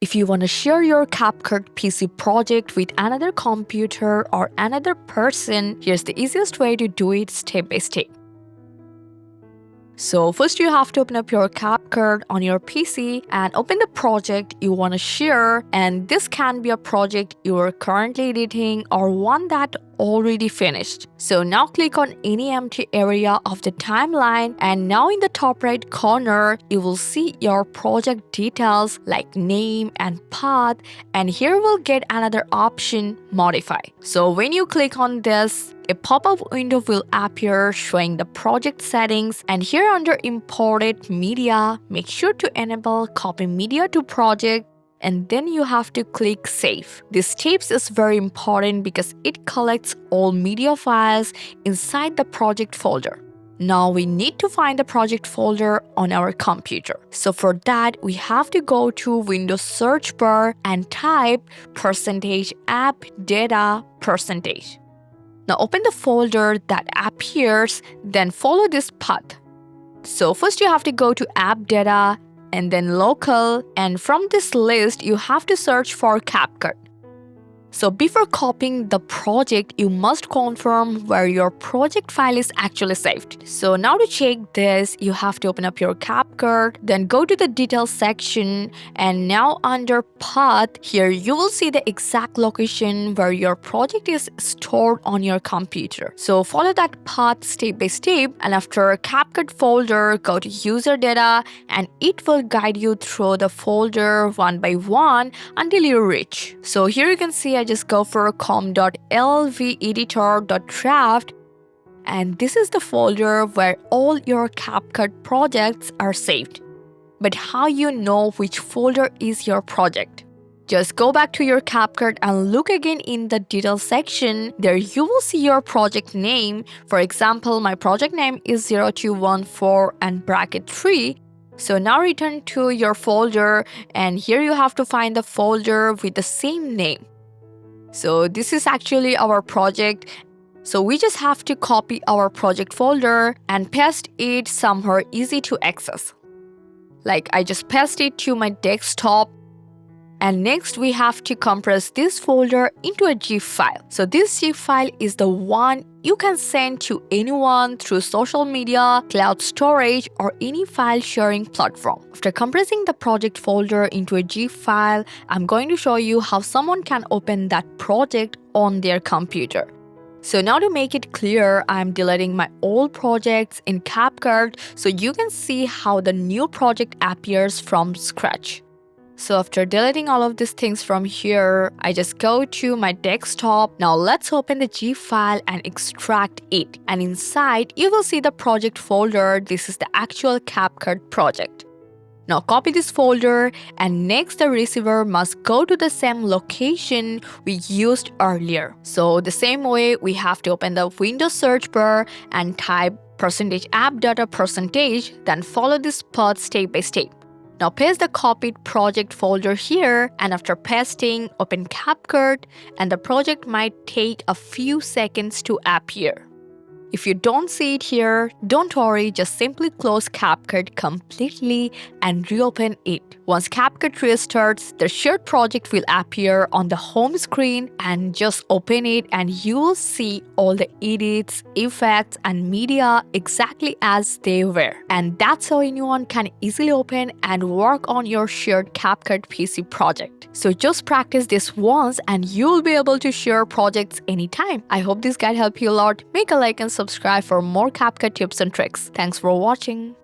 If you want to share your CapCut PC project with another computer or another person, here's the easiest way to do it step by step. So first you have to open up your CapCut on your PC and open the project you want to share, and this can be a project you are currently editing or one that already finished. So now click on any empty area of the timeline, and now in the top right corner you will see your project details like name and path, and here we'll get another option, modify. So when you click on this, a pop-up window will appear showing the project settings, and here under imported media, make sure to enable copy media to project, and then you have to click save. This step is very important because it collects all media files inside the project folder. Now we need to find the project folder on our computer. So for that, we have to go to Windows search bar and type %app data %. Now open the folder that appears, then follow this path. So first you have to go to app data and then local, and from this list you have to search for CapCut. So before copying the project, you must confirm where your project file is actually saved. So now to check this, you have to open up your CapCut, then go to the details section, and now under path, here you will see the exact location where your project is stored on your computer. So follow that path step by step, and after CapCut folder, go to user data, and it will guide you through the folder one by one until you reach. So here you can see I just go for com.lveditor.draft, and this is the folder where all your CapCut projects are saved. But how you know which folder is your project? Just go back to your CapCut and look again in the details section. There you will see your project name. For example, my project name is 0214 and bracket 3. So now return to your folder, and here you have to find the folder with the same name. So this is actually our project. So we just have to copy our project folder and paste it somewhere easy to access. Like I just paste it to my desktop. And next we have to compress this folder into a zip file. So this zip file is the one you can send to anyone through social media, cloud storage, or any file sharing platform. After compressing the project folder into a zip file, I'm going to show you how someone can open that project on their computer. So now to make it clear, I'm deleting my old projects in CapCut so you can see how the new project appears from scratch. So after deleting all of these things from here, I just go to my desktop. Now let's open the zip file and extract it. And inside, you will see the project folder. This is the actual CapCut project. Now copy this folder, and next the receiver must go to the same location we used earlier. So the same way, we have to open the Windows search bar and type %app data %, then follow this path step by step. Now paste the copied project folder here, and after pasting, open CapCut, and the project might take a few seconds to appear. If you don't see it here, don't worry, just simply close CapCut completely and reopen it. Once CapCut restarts, the shared project will appear on the home screen, and just open it and you will see all the edits, effects, and media exactly as they were. And that's how anyone can easily open and work on your shared CapCut PC project. So just practice this once and you'll be able to share projects anytime. I hope this guide helped you a lot. Make a like and subscribe for more CapCut tips and tricks. Thanks for watching.